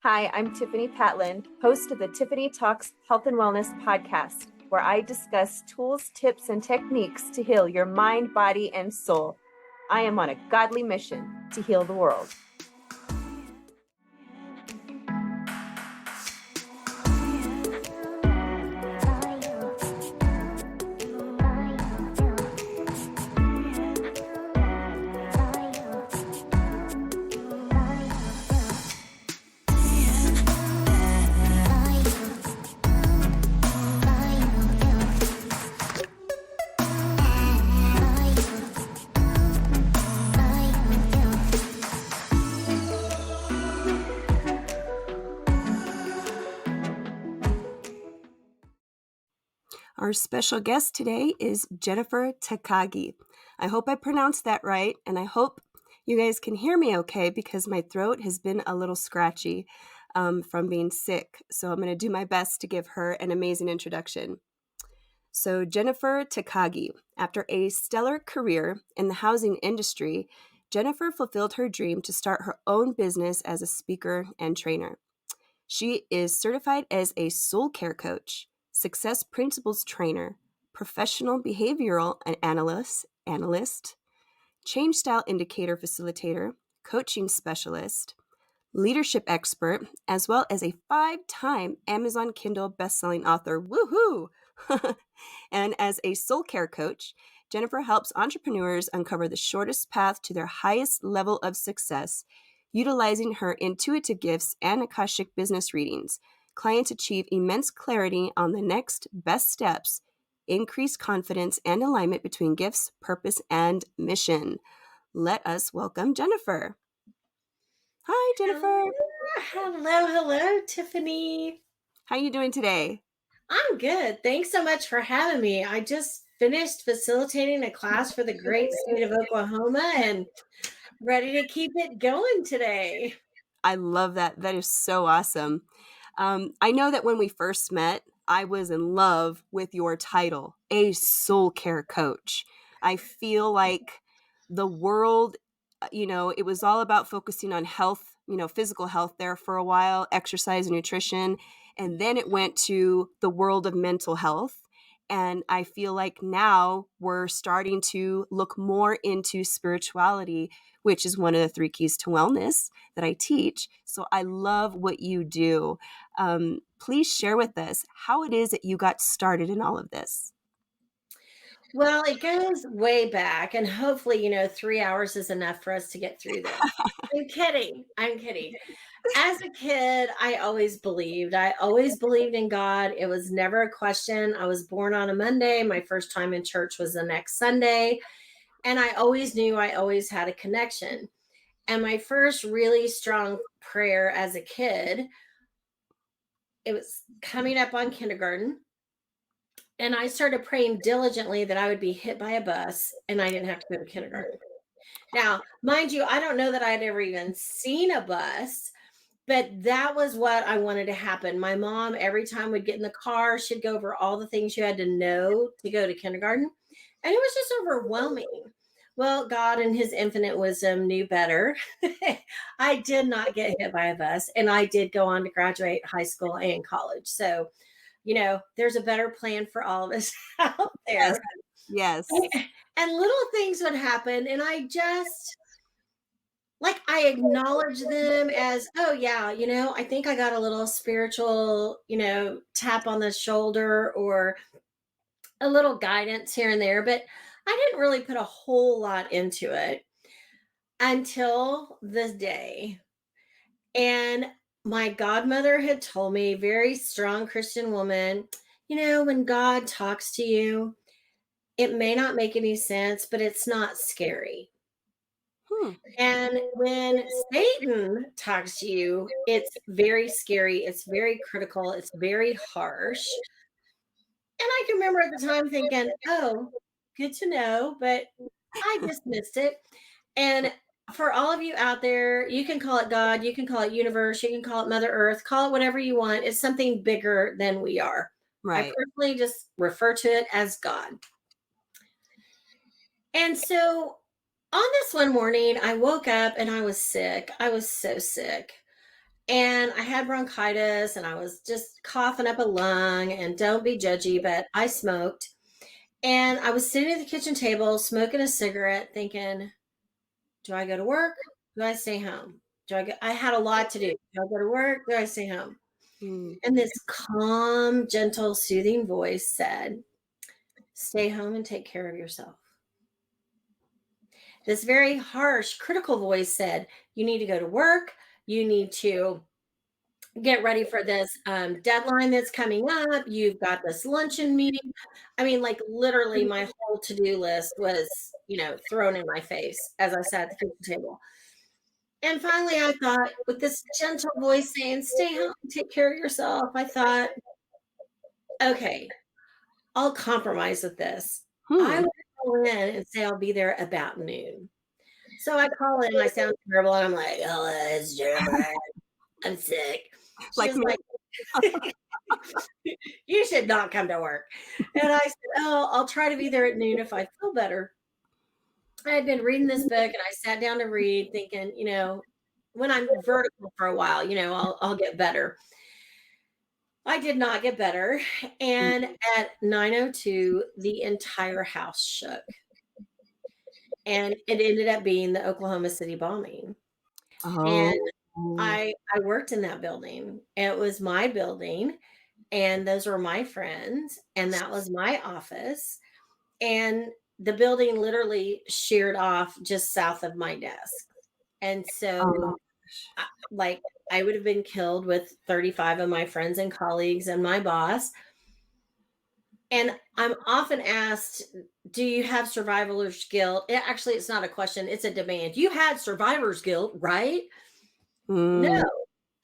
Hi, I'm Tiffany Patland, host of the Tiffany Talks Health and Wellness podcast, where I discuss tools, tips, and techniques to heal your mind, body, and soul. I am on a godly mission to heal the world. Our special guest today is Jennifer Takagi. I hope I pronounced that right, and I hope you guys can hear me okay because my throat has been a little scratchy from being sick. So I'm going to do my best to give her an amazing introduction. So Jennifer Takagi, after a stellar career in the housing industry, Jennifer fulfilled her dream to start her own business as a speaker and trainer. She is certified as a soul care coach, success principles trainer, professional behavioral analyst, change style indicator facilitator, coaching specialist, leadership expert, as well as a 5-time Amazon Kindle bestselling author. Woohoo! And as a soul care coach, Jennifer helps entrepreneurs uncover the shortest path to their highest level of success, utilizing her intuitive gifts and Akashic business readings. Clients achieve immense clarity on the next best steps, increase confidence and alignment between gifts, purpose, and mission. Let us welcome Jennifer. Hi, Jennifer. Hello, Tiffany. How are you doing today? I'm good. Thanks so much for having me. I just finished facilitating a class for the great state of Oklahoma and ready to keep it going today. I love that. That is so awesome. I know that when we first met, I was in love with your title, a soul care coach. I feel like the world, it was all about focusing on health, physical health there for a while, exercise and nutrition. And then it went to the world of mental health. And I feel like now we're starting to look more into spirituality, which is one of the 3 keys to wellness that I teach. So I love what you do. Please share with us how it is that you got started in all of this. Well, it goes way back, and hopefully, 3 hours is enough for us to get through this. I'm kidding. I'm kidding. As a kid, I always believed. I always believed in God. It was never a question. I was born on a Monday. My first time in church was the next Sunday. And I always knew I always had a connection. And my first really strong prayer as a kid, it was coming up on kindergarten. And I started praying diligently that I would be hit by a bus and I didn't have to go to kindergarten. Now, mind you, I don't know that I'd ever even seen a bus, but that was what I wanted to happen. My mom, every time we'd get in the car, she'd go over all the things you had to know to go to kindergarten. And it was just overwhelming. Well, God in his infinite wisdom knew better. I did not get hit by a bus, and I did go on to graduate high school and college. So, there's a better plan for all of us out there. Yes. And little things would happen, and I just I acknowledge them as, oh yeah, I think I got a little spiritual, tap on the shoulder or a little guidance here and there, but I didn't really put a whole lot into it until this day. And my godmother had told me, very strong Christian woman, when God talks to you, it may not make any sense, but it's not scary. And when Satan talks to you, it's very scary. It's very critical. It's very harsh. And I can remember at the time thinking, oh, good to know, but I dismissed it. And for all of you out there, you can call it God, you can call it universe, you can call it Mother Earth, call it whatever you want. It's something bigger than we are. I Right. personally just refer to it as God. And so on this one morning, I woke up and I was sick. I was so sick. And I had bronchitis and I was just coughing up a lung, and don't be judgy, but I smoked. And I was sitting at the kitchen table smoking a cigarette thinking, do I go to work? Do I stay home? I had a lot to do. Do I go to work? Do I stay home? Mm. And this calm, gentle, soothing voice said, stay home and take care of yourself. This very harsh, critical voice said, you need to go to work. You need to get ready for this deadline that's coming up. You've got this luncheon meeting. I mean, like literally my whole to-do list was, thrown in my face as I sat at the kitchen table. And finally I thought, with this gentle voice saying, stay home, take care of yourself, I thought, okay, I'll compromise with this. I Hmm. will call in and say I'll be there about noon. So I call in and I sound terrible and I'm like, hello, it's Jennifer. I'm sick. She Like was me. like, you should not come to work. And I said, oh, I'll try to be there at noon if I feel better. I had been reading this book and I sat down to read thinking, when I'm vertical for a while, I'll get better. I did not get better. And at 9:02, the entire house shook. And it ended up being the Oklahoma City bombing. And Oh. I worked in that building. It was my building, and those were my friends, and that was my office. And the building literally sheared off just south of my desk. And Oh. so, like, I would have been killed with 35 of my friends and colleagues and my boss. And I'm often asked, do you have survivor's guilt? Actually, it's not a question, it's a demand. You had survivor's guilt, right? No, Mm.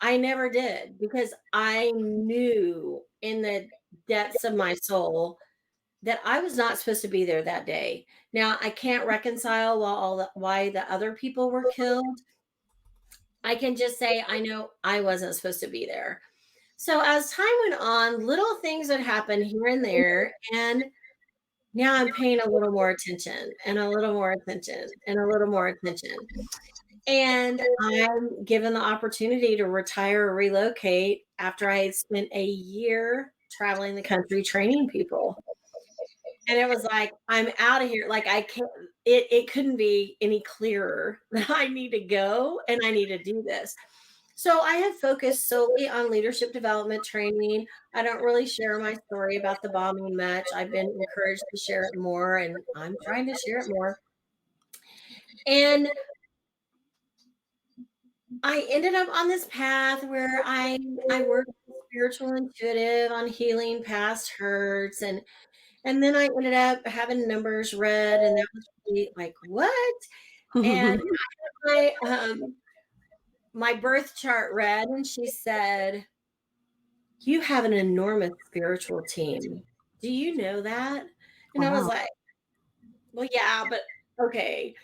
I never did, because I knew in the depths of my soul that I was not supposed to be there that day. Now, I can't reconcile why the other people were killed. I can just say I know I wasn't supposed to be there. So as time went on, little things would happen here and there, and now I'm paying a little more attention and a little more attention and a little more attention. And I'm given the opportunity to retire or relocate after I had spent a year traveling the country training people. And it was like, I'm out of here. Like I can't, it couldn't be any clearer that I need to go and I need to do this. So I have focused solely on leadership development training. I don't really share my story about the bombing much. I've been encouraged to share it more, and I'm trying to share it more. And I ended up on this path where I worked with spiritual intuitive on healing past hurts, and then I ended up having numbers read, and that was really like, what? And my birth chart read, and she said, you have an enormous spiritual team. Do you know that? And I was Wow. like, well, yeah, but okay.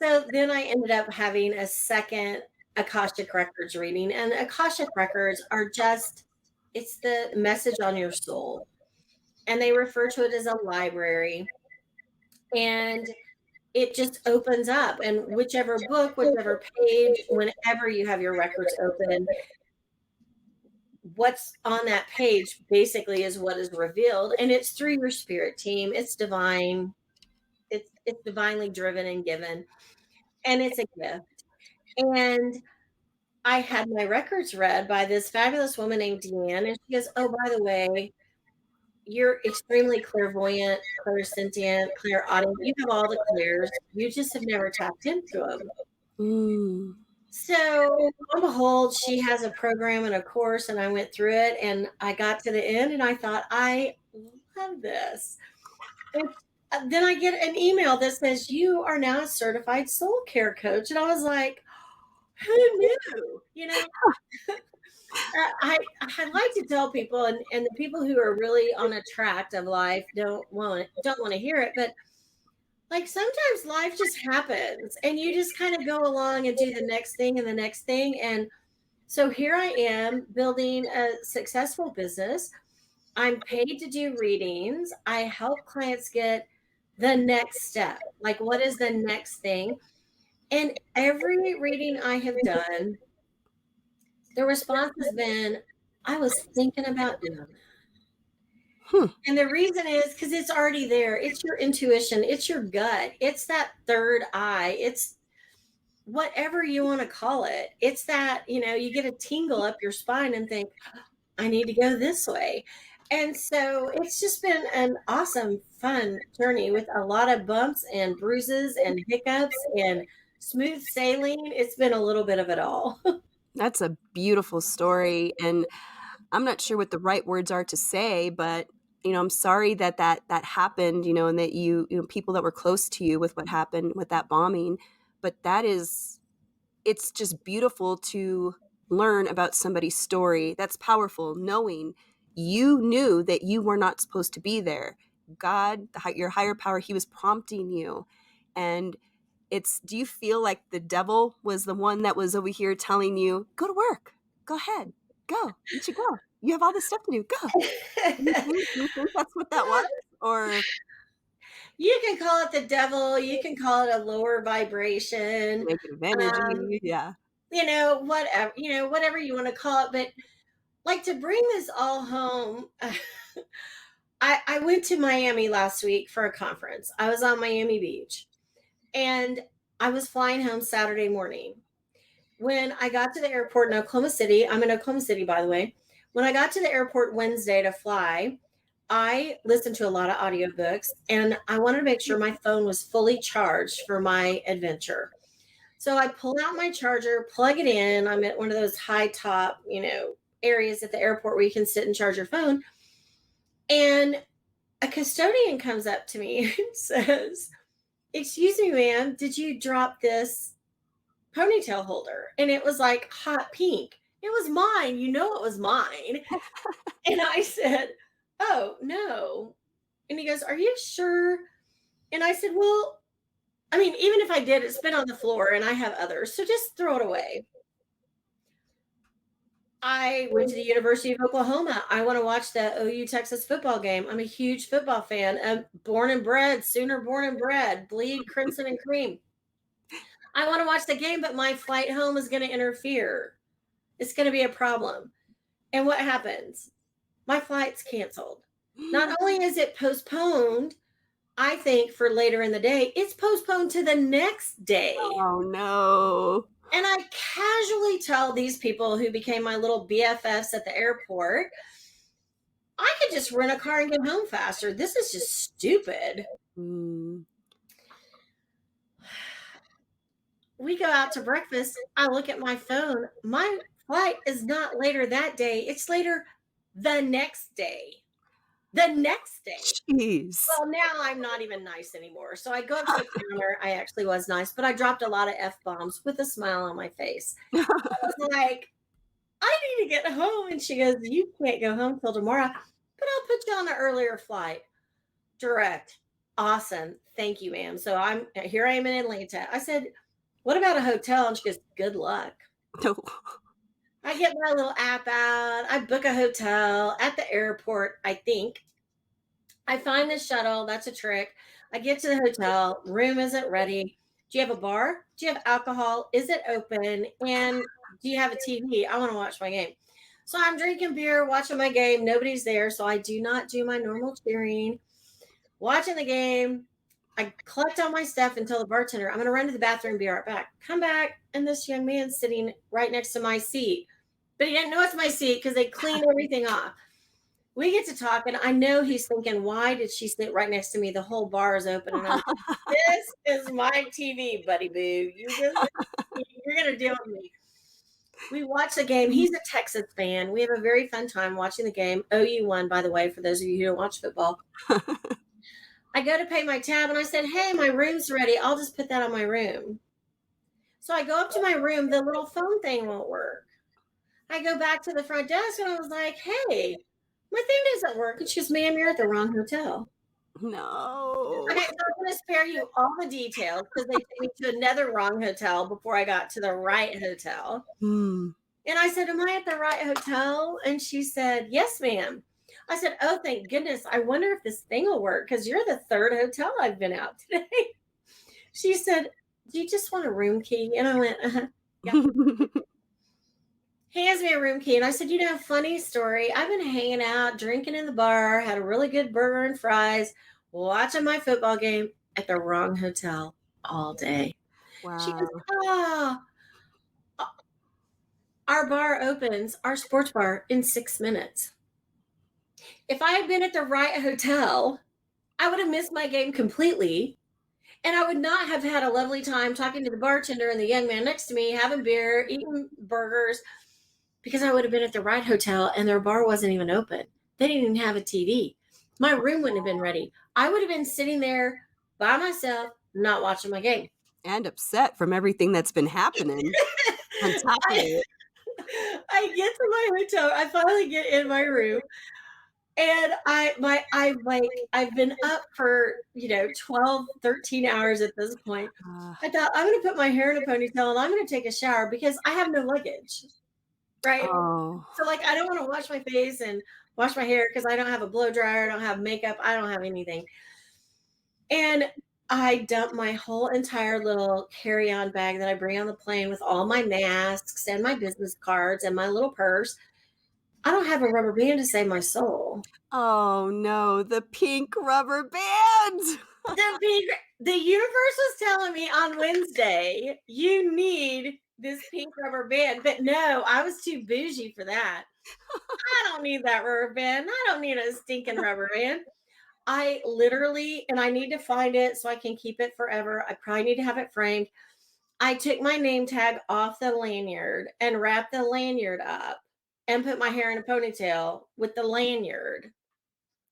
So then I ended up having a second Akashic Records reading. And Akashic Records are just, it's the message on your soul. And they refer to it as a library. And it just opens up. And whichever book, whichever page, whenever you have your records open, what's on that page basically is what is revealed. And it's through your spirit team. It's divine. It's divinely driven and given. And it's a gift. And I had my records read by this fabulous woman named Deanne, and she goes, oh, by the way, you're extremely clairvoyant, clairsentient, clairaudient. You have all the clairs. You just have never tapped into them. Mm. So, lo and behold, she has a program and a course, and I went through it, and I got to the end, and I thought, I love this. And then I get an email that says, you are now a certified soul care coach. And I was like, who knew? I like to tell people, and the people who are really on a tract of life don't want to hear it, but like sometimes life just happens and you just kind of go along and do the next thing and the next thing. And so here I am building a successful business. I'm paid to do readings. I help clients get the next step. Like, what is the next thing? And every reading I have done, The response has been, I was thinking about doing that. Hmm. And the reason is because it's already there. It's your intuition, it's your gut, it's that third eye, it's whatever you want to call it. It's that, you get a tingle up your spine and think, I need to go this way. And so it's just been an awesome, fun journey with a lot of bumps and bruises and hiccups and smooth sailing. It's been a little bit of it all. That's a beautiful story, and I'm not sure what the right words are to say, but I'm sorry that happened, and that people that were close to you with what happened with that bombing. But it's just beautiful to learn about somebody's story. That's powerful, knowing you knew that you were not supposed to be there. God, your higher power, he was prompting you. And do you feel like the devil was the one that was over here telling you, go to work, go ahead, go, you should go. You have all this stuff to do, go. Do you think that's what that was? Or You can call it the devil, you can call it a lower vibration, negative um, energy? Yeah. whatever you want to call it. But like, to bring this all home, I went to Miami last week for a conference. I was on Miami Beach and I was flying home Saturday morning. When I got to the airport in Oklahoma City, I'm in Oklahoma City, by the way. When I got to the airport Wednesday to fly, I listened to a lot of audiobooks and I wanted to make sure my phone was fully charged for my adventure. So I pull out my charger, plug it in. I'm at one of those high top, areas at the airport where you can sit and charge your phone. And a custodian comes up to me and says, excuse me, ma'am, did you drop this ponytail holder? And it was like hot pink. It was mine. It was mine. And I said, oh, no. And he goes, are you sure? And I said, well, I mean, even if I did, it's been on the floor and I have others. So just throw it away. I went to the University of Oklahoma. I want to watch the OU Texas football game. I'm a huge football fan. I'm born and bred, Sooner born and bred, bleed crimson and cream. I want to watch the game, but my flight home is going to interfere. It's going to be a problem. And what happens? My flight's canceled. Not only is it postponed, I think for later in the day, it's postponed to the next day. Oh, no. And I casually tell these people who became my little BFFs at the airport, I could just rent a car and get home faster. This is just stupid. We go out to breakfast. I look at my phone. My flight is not later that day. It's later the next day. The next day. Jeez. Well, now I'm not even nice anymore. So I go up to the counter. I actually was nice, but I dropped a lot of F-bombs with a smile on my face. I was like, I need to get home. And she goes, you can't go home till tomorrow, but I'll put you on an earlier flight. Direct. Awesome. Thank you, ma'am. So I am in Atlanta. I said, what about a hotel? And she goes, good luck. No. I get my little app out. I book a hotel at the airport, I think. I find the shuttle. That's a trick. I get to the hotel. Room isn't ready. Do you have a bar? Do you have alcohol? Is it open? And do you have a TV? I want to watch my game. So I'm drinking beer, watching my game. Nobody's there. So I do not do my normal cheering. Watching the game. I collect all my stuff and tell the bartender, I'm going to run to the bathroom, be right back. Come back. And this young man's sitting right next to my seat. But he didn't know it's my seat because they cleaned everything off. We get to talking. I know he's thinking, why did she sit right next to me? The whole bar is open. And I'm like, this is my TV, buddy boo. You're going to deal with me. We watch the game. He's a Texas fan. We have a very fun time watching the game. OU won, by the way, for those of you who don't watch football. I go to pay my tab and I said, hey, my room's ready. I'll just put that on my room. So I go up to my room. The little phone thing won't work. I go back to the front desk and I was like, hey, my thing doesn't work. And she goes, ma'am, you're at the wrong hotel. No. Okay, so I'm going to spare you all the details because they took me to another wrong hotel before I got to the right hotel. And I said, am I at the right hotel? And she said, yes, ma'am. I said, oh, thank goodness. I wonder if this thing will work because you're the third hotel I've been out today. She said, do you just want a room key? And I went, yeah. hands me a room key. And I said, funny story. I've been hanging out, drinking in the bar, had a really good burger and fries, watching my football game at the wrong hotel all day. She goes, Wow. "Ah, our bar opens, our sports bar, in 6 minutes. If I had been at the right hotel, I would have missed my game completely. And I would not have had a lovely time talking to the bartender and the young man next to me, having beer, eating burgers, because I would have been at the right hotel and their bar wasn't even open. They didn't even have a TV. My room wouldn't have been ready. I would have been sitting there by myself, not watching my game." And upset from everything that's been happening on top of I, it. I get to my hotel. I finally get in my room. And I've been up for 12, 13 hours at this point. Uh, I thought I'm gonna put my hair in a ponytail and I'm gonna take a shower because I have no luggage. Right. oh, So like I don't want to wash my face and wash my hair because I don't have a blow dryer, I don't have makeup, I don't have anything. And I dumped my whole entire little carry-on bag that I bring on the plane with all my masks and my business cards and my little purse. I don't have a rubber band to save my soul. oh no, the pink rubber band. The universe was telling me on Wednesday, you need this pink rubber band. But no, I was too bougie for that. I don't need that rubber band. I don't need a stinking rubber band. I literally, and I need to find it so I can keep it forever. I probably need to have it framed. I took my name tag off the lanyard and wrapped the lanyard up and put my hair in a ponytail with the lanyard.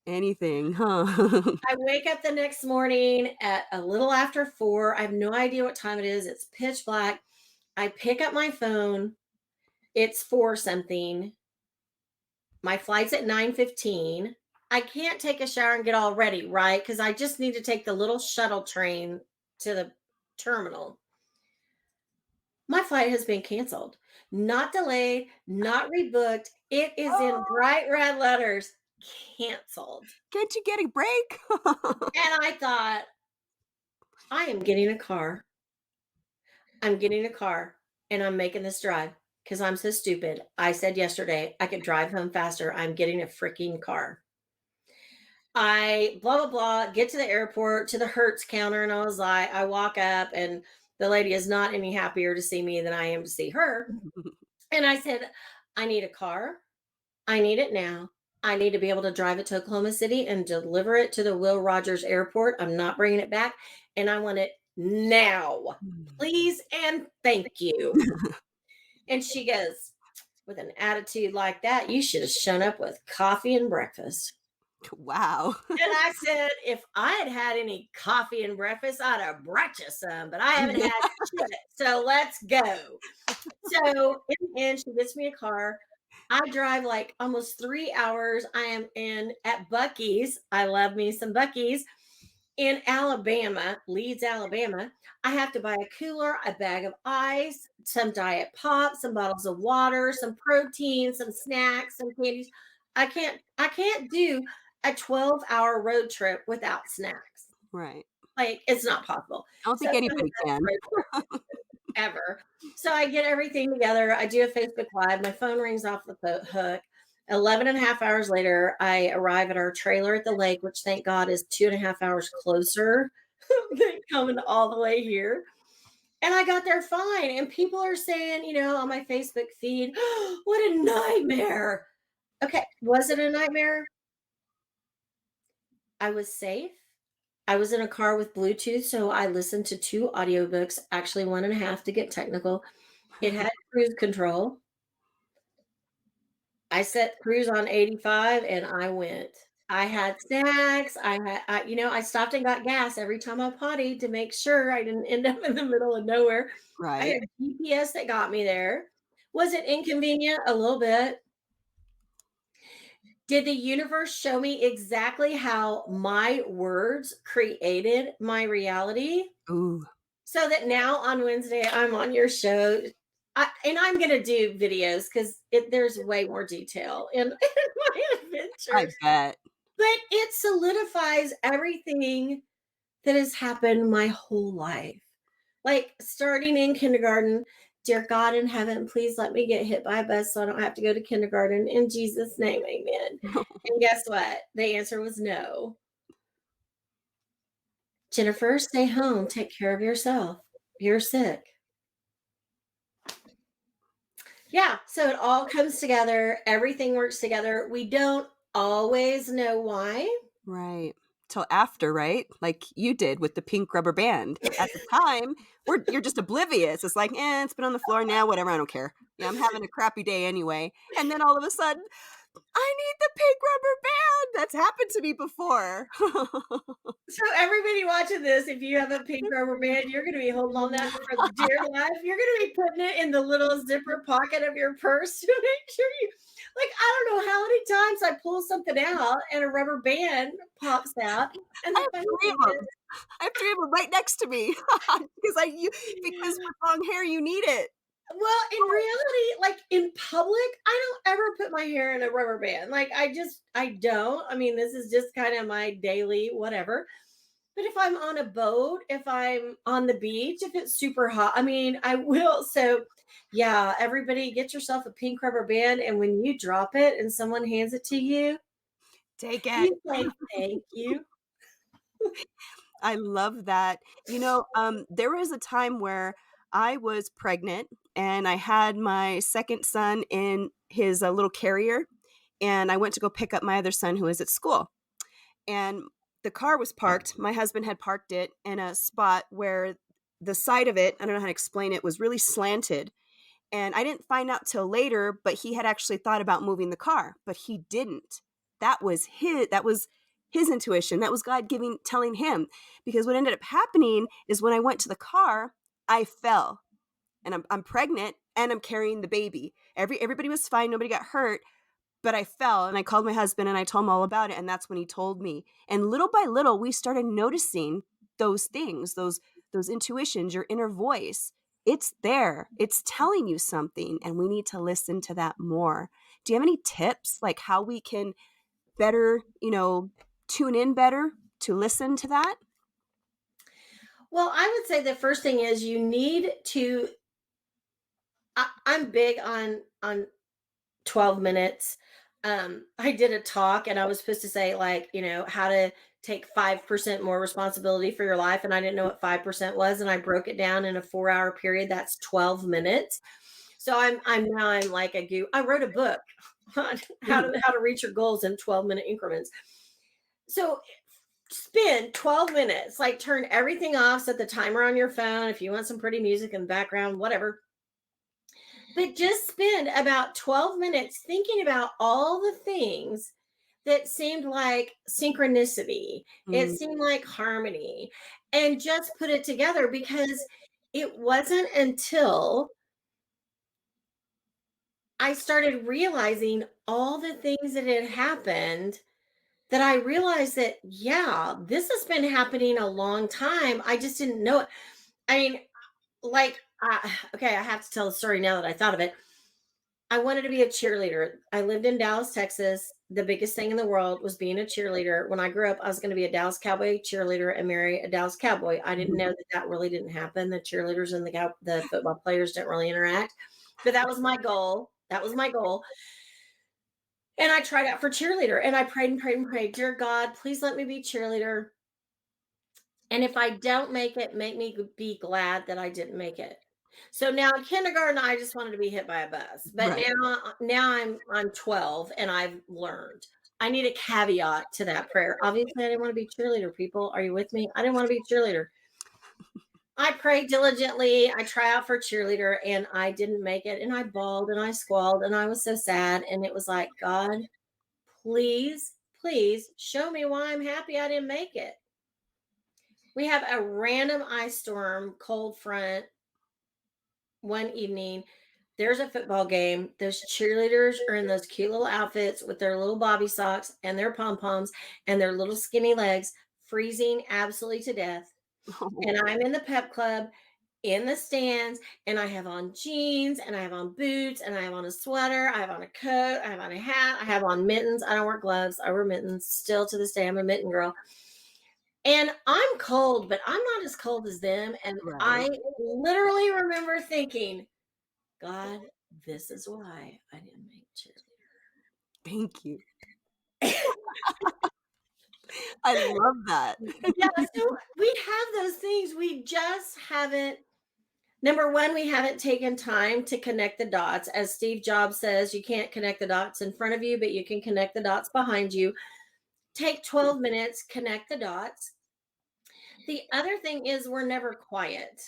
Anything, huh? I wake up the next morning at a little after 4. I have no idea what time it is. It's pitch black. I pick up my phone. It's 4 something. My flight's at 9:15. I can't take a shower and get all ready, right? Because I just need to take the little shuttle train to the terminal. My flight has been canceled. Not delayed, not rebooked. It is in Oh, bright red letters, canceled. can't you get a break? And I thought, I am getting a car. I'm getting a car and I'm making this drive because I'm so stupid. I said yesterday I could drive home faster. I'm getting a freaking car. I blah, blah, blah, get to the airport to the Hertz counter. And I was like, I walk up and the lady is not any happier to see me than I am to see her. And I said, I need a car. I need it now. I need to be able to drive it to Oklahoma City and deliver it to the Will Rogers Airport. I'm not bringing it back. And I want it now. Please and thank you. And she goes, with an attitude like that, you should have shown up with coffee and breakfast. Wow. And I said, if I had had any coffee and breakfast, I'd have brought you some, but I haven't had shit. So let's go. So in the end, she gets me a car. I drive like almost 3 hours. I am at Buc-ee's. I love me some Buc-ee's in Alabama, Leeds, Alabama. I have to buy a cooler, a bag of ice, some diet pop, some bottles of water, some protein, some snacks, some candies. I can't do a 12-hour road trip without snacks. Right. Like it's not possible. I don't So think it's not the anybody best can. road trip ever. So I get everything together. I do a Facebook Live. My phone rings off the hook. 11 and a half hours later, I arrive at our trailer at the lake, which thank God is 2.5 hours closer than coming all the way here. And I got there fine. And people are saying, on my Facebook feed, what a nightmare. Okay. Was it a nightmare? I was safe. I was in a car with Bluetooth, so I listened to 2 audiobooks, actually 1.5 to get technical. It had cruise control. I set cruise on 85 and I went. I had snacks. I stopped and got gas every time I pottied to make sure I didn't end up in the middle of nowhere. I Right. had GPS that got me there. Was it inconvenient? A little bit. Did the universe show me exactly how my words created my reality? Ooh. So that now on Wednesday, I'm on your show. And I'm going to do videos because there's way more detail in my I adventures. bet. But it solidifies everything that has happened my whole life. Like starting in kindergarten dear God in heaven, please let me get hit by a bus so I don't have to go to kindergarten. In Jesus' name, amen. And guess what? The answer was no. Jennifer, stay home. Take care of yourself. You're sick. Yeah, so it all comes together. Everything works together. We don't always know why. Right. Till after, right? Like you did with the pink rubber band. At the time, you're just oblivious. It's like, it's been on the floor now, whatever, I don't care. Yeah, I'm having a crappy day anyway. And then all of a sudden, I need the pink rubber band. That's happened to me before. So everybody watching this, if you have a pink rubber band, you're going to be holding on that for dear life. You're going to be putting it in the little zipper pocket of your purse to make sure you, like, I don't know how many times I pull something out and a rubber band pops out. And the funny thing is, I have 3 of them right next to me because with long hair, you need it. well, in reality, like in public, I don't ever put my hair in a rubber band. Like I don't. I mean, this is just kind of my daily whatever. But if I'm on a boat, if I'm on the beach, if it's super hot, I mean, I will. So, yeah, everybody get yourself a pink rubber band. And when you drop it and someone hands it to you, Take it. you say thank you. I love that. There was a time where I was pregnant and I had my second son in his little carrier, and I went to go pick up my other son who was at school. And the car was parked. My husband had parked it in a spot where the side of it, I don't know how to explain it, was really slanted. And I didn't find out till later, but he had actually thought about moving the car, but he didn't. That was his intuition. That was God telling him. Because what ended up happening is when I went to the car, I fell. And I'm pregnant and I'm carrying the baby. Everybody was fine, nobody got hurt, but I fell and I called my husband and I told him all about it, and that's when he told me. And little by little we started noticing those things, those intuitions, your inner voice. It's there. It's telling you something, and we need to listen to that more. Do you have any tips like how we can better, tune in better to listen to that? Well, I would say the first thing is you need to. I'm big on 12 minutes. I did a talk and I was supposed to say, like, how to take 5% more responsibility for your life. And I didn't know what 5% was. And I broke it down in a 4-hour period. That's 12 minutes. So I'm like a goo. I wrote a book on how to reach your goals in 12-minute increments. So spend 12 minutes, like turn everything off, set the timer on your phone. If you want some pretty music in the background, whatever, but just spend about 12 minutes thinking about all the things that seemed like synchronicity. It Mm, seemed like harmony, and just put it together, because it wasn't until I started realizing all the things that had happened that I realized that, yeah, this has been happening a long time. I just didn't know it. I mean, like, okay, I have to tell the story now that I thought of it. I wanted to be a cheerleader. I lived in Dallas, Texas. The biggest thing in the world was being a cheerleader. When I grew up, I was going to be a Dallas Cowboy cheerleader and marry a Dallas Cowboy. I didn't know that that really didn't happen. The cheerleaders and the football players didn't really interact, but that was my goal. That was my goal. And I tried out for cheerleader, and I prayed and prayed and prayed. Dear God, please let me be cheerleader. And if I don't make it, make me be glad that I didn't make it. So now in kindergarten, I just wanted to be hit by a bus. But right. now I'm 12 and I've learned. I need a caveat to that prayer. Obviously, I didn't want to be cheerleader, people. Are you with me? I didn't want to be cheerleader. I prayed diligently. I tried out for cheerleader and I didn't make it. And I bawled and I squalled and I was so sad. And it was like, God, please, please show me why I'm happy I didn't make it. We have a random ice storm, cold front one evening. There's a football game. Those cheerleaders are in those cute little outfits with their little bobby socks and their pom-poms and their little skinny legs, freezing absolutely to death. And I'm in the pep club in the stands, and I have on jeans and I have on boots and I have on a sweater. I have on a coat. I have on a hat. I have on mittens. I don't wear gloves. I wear mittens. Still to this day, I'm a mitten girl. And I'm cold, but I'm not as cold as them. And Right. I literally remember thinking, God, this is why I didn't make cheerleader. Thank you. I love that. Yeah, so we have those things. We just haven't, number one, we haven't taken time to connect the dots. As Steve Jobs says, you can't connect the dots in front of you, but you can connect the dots behind you. Take 12 minutes, connect the dots. The other thing is, we're never quiet.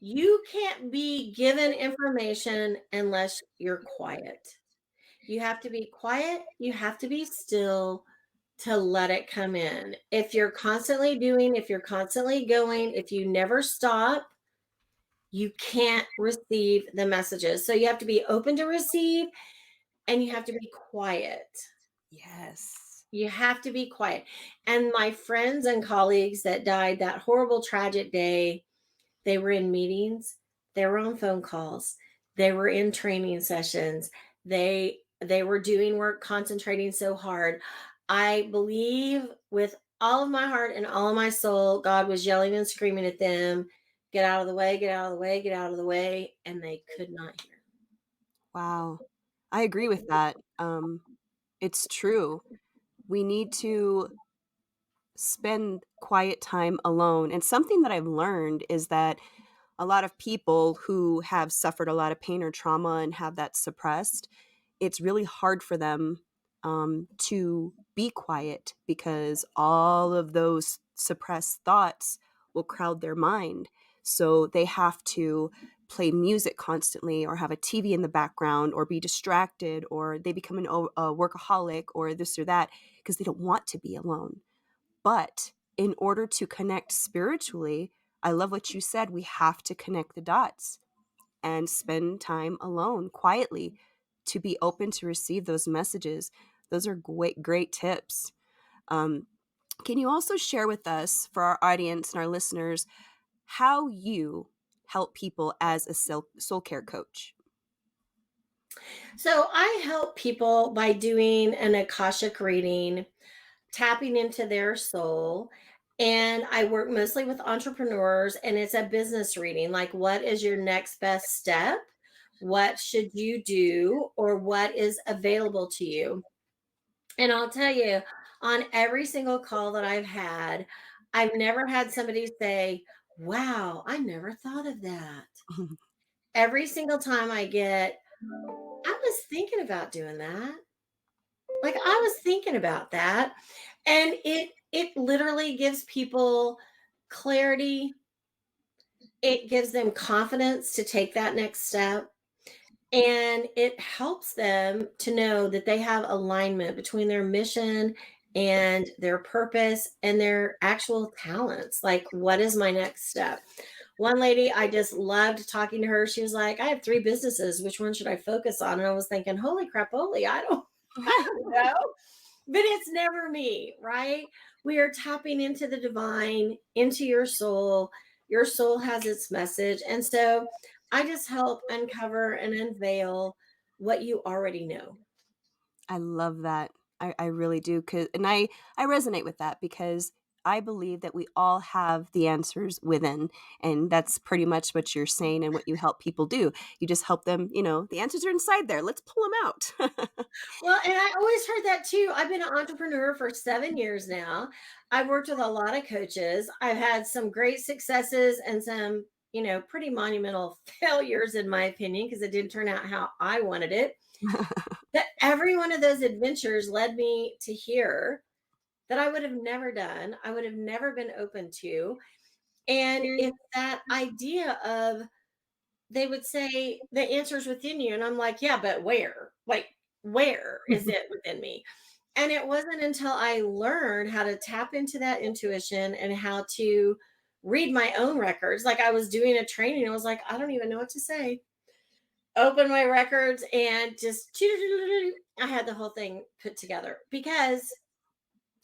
You can't be given information unless you're quiet. You have to be quiet, you have to be still to let it come in. If you're constantly doing, if you're constantly going, if you never stop, you can't receive the messages. So you have to be open to receive and you have to be quiet. Yes. You have to be quiet. And my friends and colleagues that died that horrible, tragic day, they were in meetings, they were on phone calls, they were in training sessions, they were doing work, concentrating so hard. I believe with all of my heart and all of my soul, God was yelling and screaming at them, get out of the way, get out of the way, get out of the way. And they could not hear. Wow. I agree with that. It's true. We need to spend quiet time alone. And something that I've learned is that a lot of people who have suffered a lot of pain or trauma and have that suppressed, it's really hard for them to be quiet because all of those suppressed thoughts will crowd their mind. So they have to play music constantly or have a TV in the background or be distracted or they become a workaholic or this or that because they don't want to be alone. But in order to connect spiritually, I love what you said. We have to connect the dots and spend time alone quietly to be open to receive those messages. Those are great tips. Can you also share with us, for our audience and our listeners, how you help people as a soul care coach? So I help people by doing an Akashic reading, tapping into their soul. And I work mostly with entrepreneurs, and it's a business reading. Like, what is your next best step? What should you do? Or what is available to you? And I'll tell you, on every single call that I've had, I've never had somebody say, wow, I never thought of that. Every single time I get, I was thinking about doing that. Like, I was thinking about that. And it literally gives people clarity. It gives them confidence to take that next step. And it helps them to know that they have alignment between their mission and their purpose and their actual talents. Like, what is my next step? One lady, I just loved talking to her. She was like, I have 3 businesses. Which one should I focus on? And I was thinking, holy crapoli, I don't know. But it's never me, right? We are tapping into the divine, into your soul. Your soul has its message. And so I just help uncover and unveil what you already know. I love that. I really do. And I resonate with that because I believe that we all have the answers within. And that's pretty much what you're saying and what you help people do. You just help them, the answers are inside there. Let's pull them out. Well, and I always heard that too. I've been an entrepreneur for 7 years now. I've worked with a lot of coaches. I've had some great successes and some, pretty monumental failures, in my opinion, because it didn't turn out how I wanted it. That every one of those adventures led me to here that I would have never done, I would have never been open to. And it's that idea of, they would say the answer's within you. And I'm like, yeah, but where? Like, where is it within me? And it wasn't until I learned how to tap into that intuition and how to read my own records. Like, I was doing a training, I was like, I don't even know what to say. Open my records and just I had the whole thing put together because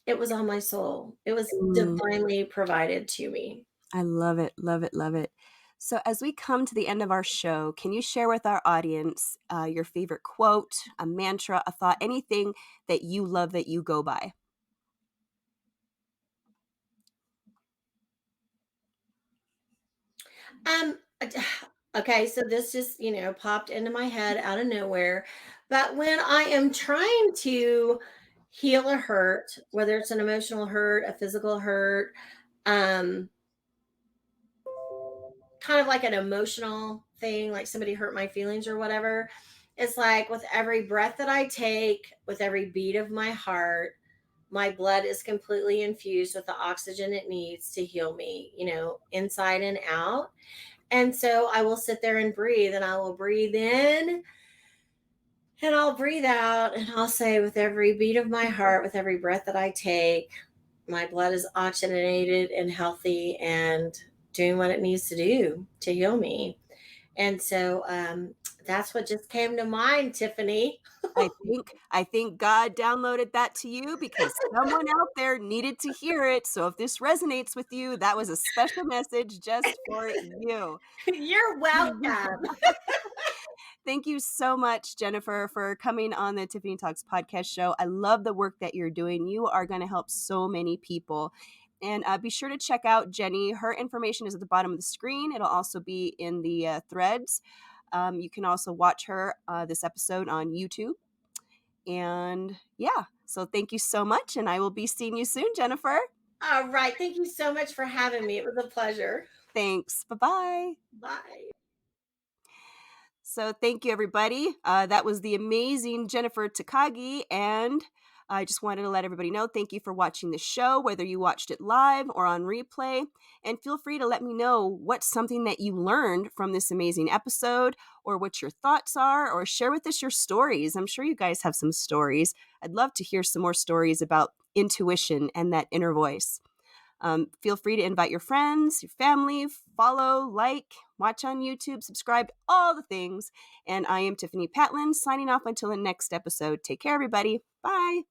it was on my soul. It was Mm, divinely provided to me. I love it, love it, love it. So, as we come to the end of our show, can you share with our audience your favorite quote, a mantra, a thought, anything that you love that you go by? Um, Okay, so this just, popped into my head out of nowhere. But when I am trying to heal a hurt, whether it's an emotional hurt, a physical hurt, um, kind of like an emotional thing, like somebody hurt my feelings or whatever, it's like with every breath that I take, with every beat of my heart, my blood is completely infused with the oxygen it needs to heal me, inside and out. And so I will sit there and breathe, and I will breathe in and I'll breathe out, and I'll say, with every beat of my heart, with every breath that I take, my blood is oxygenated and healthy and doing what it needs to do to heal me. And so that's what just came to mind, Tiffany. I think God downloaded that to you because someone out there needed to hear it. So if this resonates with you, that was a special message just for you. You're welcome. Thank you so much, Jennifer, for coming on the Tiffany Talks podcast show. I love the work that you're doing. You are going to help so many people. And be sure to check out Jenny. Her information is at the bottom of the screen. It'll also be in the threads. You can also watch her this episode on YouTube. And yeah, so thank you so much. And I will be seeing you soon, Jennifer. All right. Thank you so much for having me. It was a pleasure. Thanks. Bye bye. Bye. So thank you, everybody. That was the amazing Jennifer Takagi. And I just wanted to let everybody know, thank you for watching the show, whether you watched it live or on replay. And feel free to let me know what's something that you learned from this amazing episode, or what your thoughts are, or share with us your stories. I'm sure you guys have some stories. I'd love to hear some more stories about intuition and that inner voice. Feel free to invite your friends, your family, follow, like, watch on YouTube, subscribe, all the things. And I am Tiffani Patlin, signing off until the next episode. Take care, everybody. Bye.